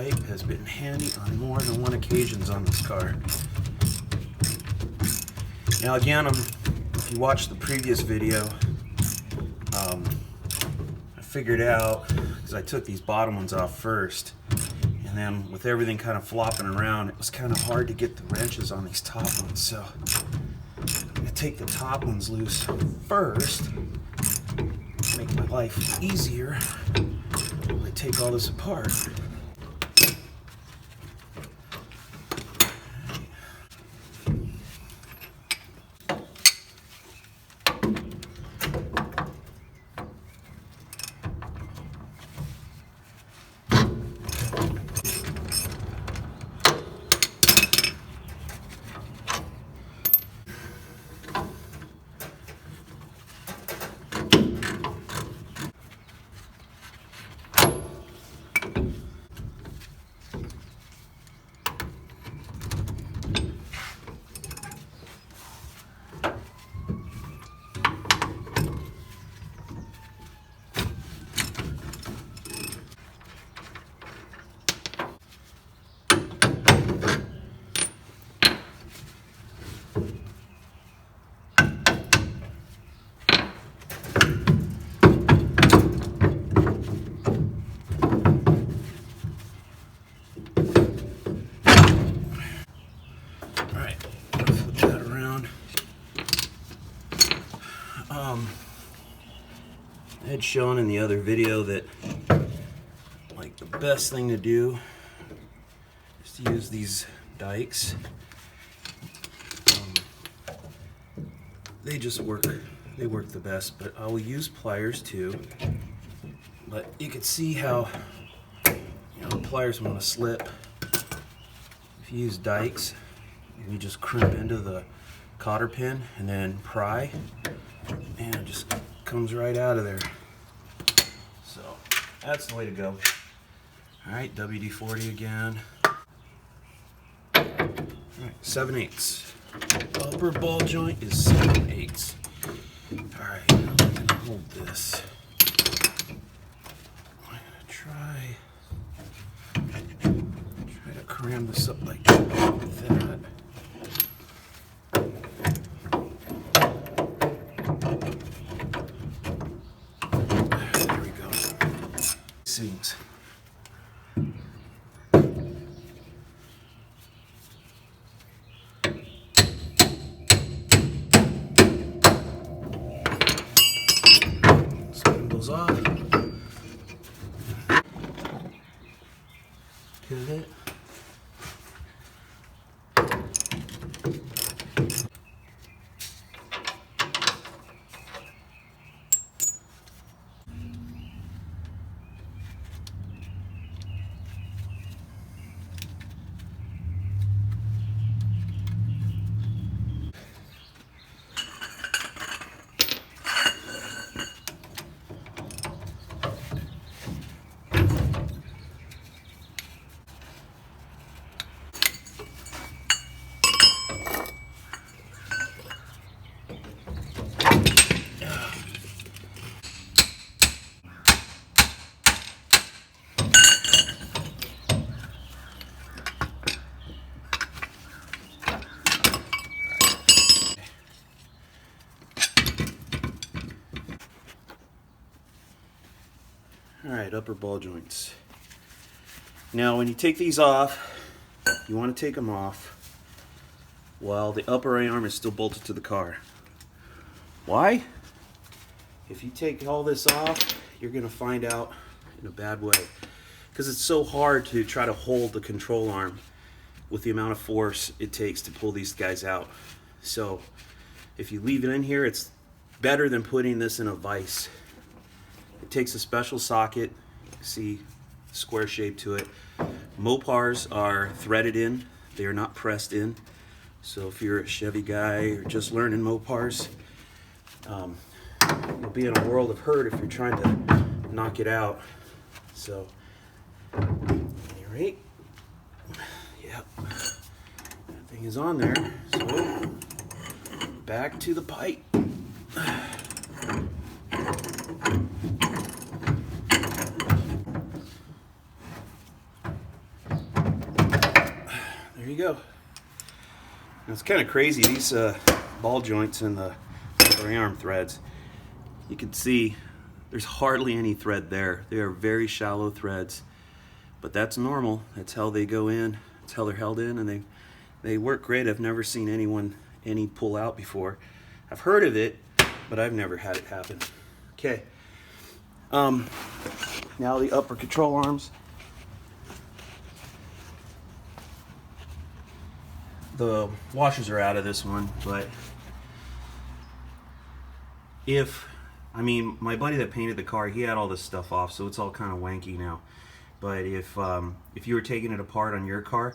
pipe has been handy on more than one occasions on this car. Now again, if you watched the previous video, I figured out, because I took these bottom ones off first, and then with everything kind of flopping around, it was kind of hard to get the wrenches on these top ones. So I'm going to take the top ones loose first, make my life easier. I take all this apart. I had shown in the other video that like the best thing to do is to use these dikes. They just work. They work the best, but I will use pliers too. But you can see how the pliers want to slip. If you use dikes, you just crimp into the cotter pin and then pry, and it just comes right out of there. So that's the way to go. All right, WD-40 again. All right, 7/8. Upper ball joint is 7/8. All right, I'm gonna hold this. I'm gonna try to cram this up like that. Seams. Spindles off. Pivot. All right, upper ball joints. Now when you take these off, you want to take them off while the upper arm is still bolted to the car. Why? If you take all this off, you're going to find out in a bad way, because it's so hard to try to hold the control arm with the amount of force it takes to pull these guys out. So if you leave it in here, it's better than putting this in a vise. It takes a special socket, see square shape to it. Mopars are threaded in, they are not pressed in. So if you're a Chevy guy or just learning Mopars, you'll be in a world of hurt if you're trying to knock it out. So, at any rate, yep, that thing is on there. So, back to the pipe. go. Now, it's kind of crazy, these ball joints and the upper arm threads. You can see there's hardly any thread there. They are very shallow threads, but that's normal. That's how they go in. That's how they're held in, and they work great. I've never seen any pull out before. I've heard of it, but I've never had it happen. Okay. Now the upper control arms. The washers are out of this one, but my buddy that painted the car, he had all this stuff off, so it's all kind of wanky now. But if you were taking it apart on your car,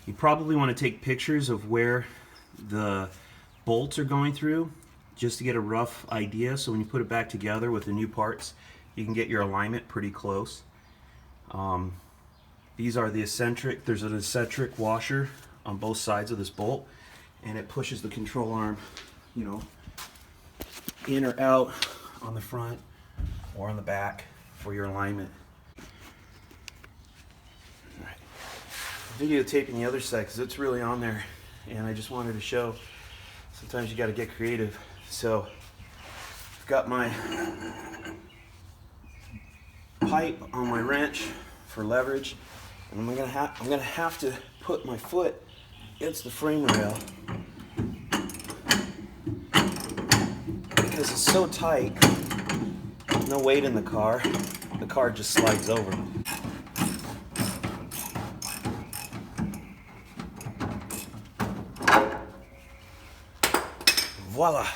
you probably want to take pictures of where the bolts are going through, just to get a rough idea, so when you put it back together with the new parts, you can get your alignment pretty close. These are the eccentric. There's an eccentric washer on both sides of this bolt, and it pushes the control arm, you know, in or out on the front or on the back for your alignment. All right. Videotaping the other side because it's really on there, and I just wanted to show sometimes you got to get creative. So I've got my pipe on my wrench for leverage, and I'm gonna have to put my foot against the frame rail because it's so tight. No weight in the car just slides over. Voila!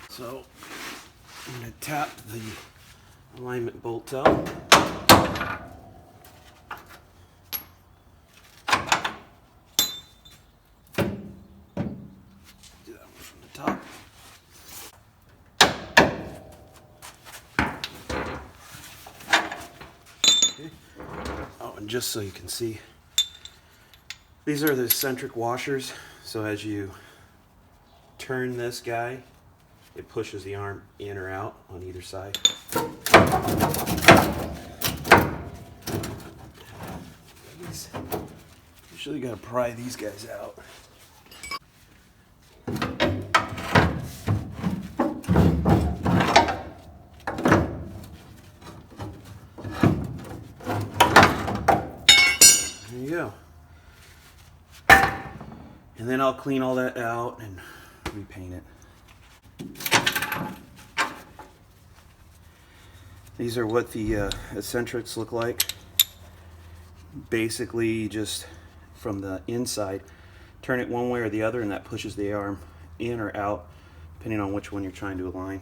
So I'm going to tap the alignment bolt out. Do that one from the top. Okay. Oh, and just so you can see, these are the eccentric washers. So as you turn this guy, it pushes the arm in or out on either side. Usually got to pry these guys out. There you go. And then I'll clean all that out and repaint it. These are what the eccentrics look like. Basically, just from the inside, turn it one way or the other, and that pushes the arm in or out, depending on which one you're trying to align.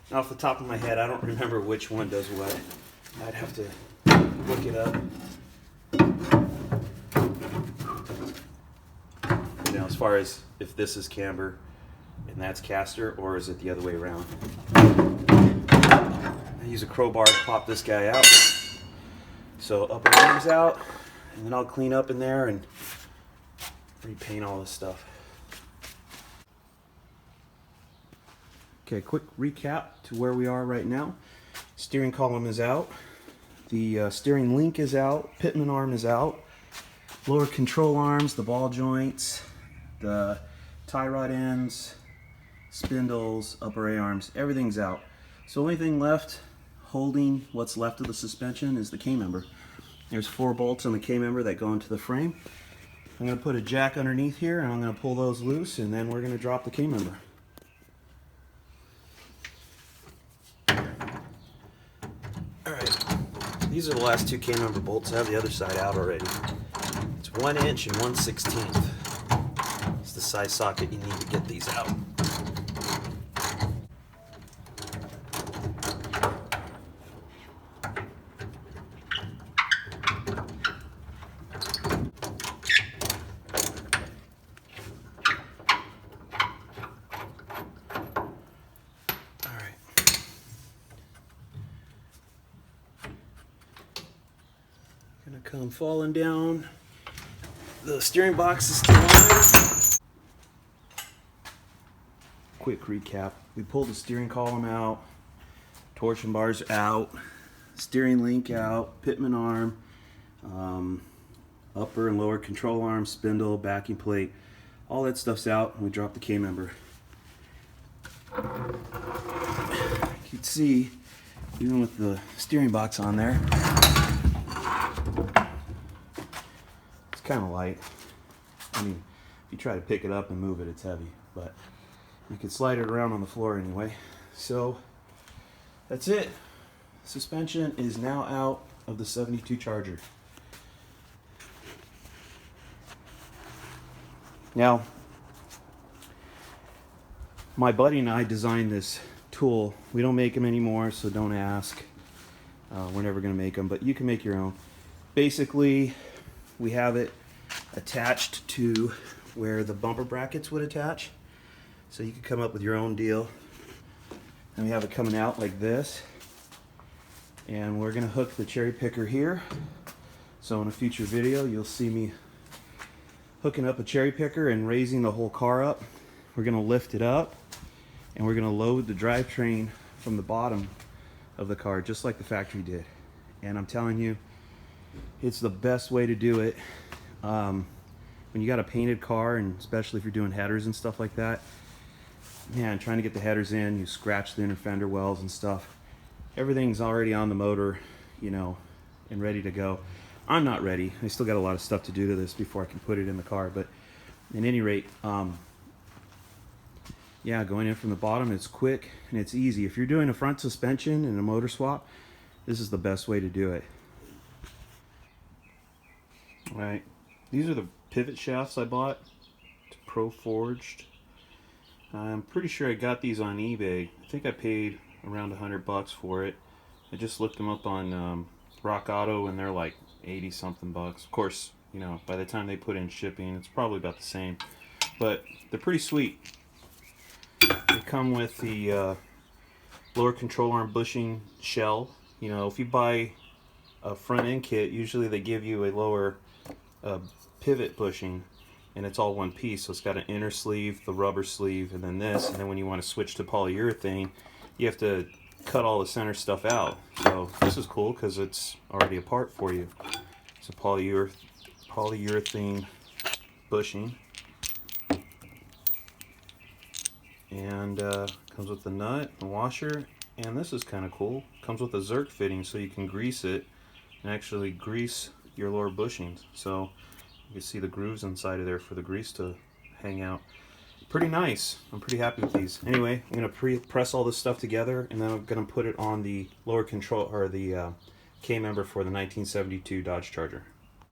Now, off the top of my head, I don't remember which one does what. I'd have to look it up. You know, as far as if this is camber and that's caster, or is it the other way around? I use a crowbar to pop this guy out. So upper arms out, and then I'll clean up in there and repaint all this stuff. Okay, quick recap to where we are right now. Steering column is out. The steering link is out. Pitman arm is out. Lower control arms, the ball joints, the tie rod ends, spindles, upper A-arms, everything's out. So the only thing left holding what's left of the suspension is the K-member. There's 4 bolts on the K-member that go into the frame. I'm going to put a jack underneath here, and I'm going to pull those loose, and then we're going to drop the K-member. Alright, these are the last 2 K-member bolts. I have the other side out already. It's 1 inch and 1/16. It's the size socket you need to get these out. Gonna come falling down. The steering box is still on. Quick recap. We pulled the steering column out, torsion bars out, steering link out, Pitman arm, Upper and lower control arm, spindle, backing plate, all that stuff's out, and we drop the K-member. You can see, even with the steering box on there, it's kind of light. I mean, if you try to pick it up and move it, it's heavy, but you can slide it around on the floor anyway. So that's it. Suspension is now out of the 72 Charger. Now, my buddy and I designed this tool. We don't make them anymore, so don't ask. We're never going to make them, but you can make your own. Basically, we have it attached to where the bumper brackets would attach. So you can come up with your own deal. And we have it coming out like this. And we're going to hook the cherry picker here. So in a future video, you'll see me hooking up a cherry picker and raising the whole car up. We're going to lift it up, and we're going to load the drivetrain from the bottom of the car, just like the factory did. And I'm telling you, it's the best way to do it. When you got a painted car, and especially if you're doing headers and stuff like that, man, trying to get the headers in, you scratch the inner fender wells and stuff. Everything's already on the motor, you know, and ready to go. I'm not ready. I still got a lot of stuff to do to this before I can put it in the car, but at any rate, yeah, going in from the bottom, it's quick and it's easy. If you're doing a front suspension and a motor swap, this is the best way to do it. All right, these are the pivot shafts I bought. It's Pro Forged. I'm pretty sure I got these on eBay. I think I paid around $100 for it. I just looked them up on Rock Auto, and they're like 80 something bucks. Of course, you know, by the time they put in shipping, it's probably about the same, but they're pretty sweet. They come with the lower control arm bushing shell. You know, if you buy a front end kit, usually they give you a lower pivot bushing, and it's all one piece. So it's got an inner sleeve, the rubber sleeve, and then this. And then when you want to switch to polyurethane, you have to cut all the center stuff out. So this is cool because it's already a part for you. It's a polyurethane bushing. And comes with the nut, the washer, and this is kind of cool. Comes with a Zerk fitting, so you can grease it and actually grease your lower bushings. So you can see the grooves inside of there for the grease to hang out. Pretty nice. I'm pretty happy with these. Anyway, I'm gonna press all this stuff together, and then I'm gonna put it on the lower control, or the K-member for the 1972 Dodge Charger.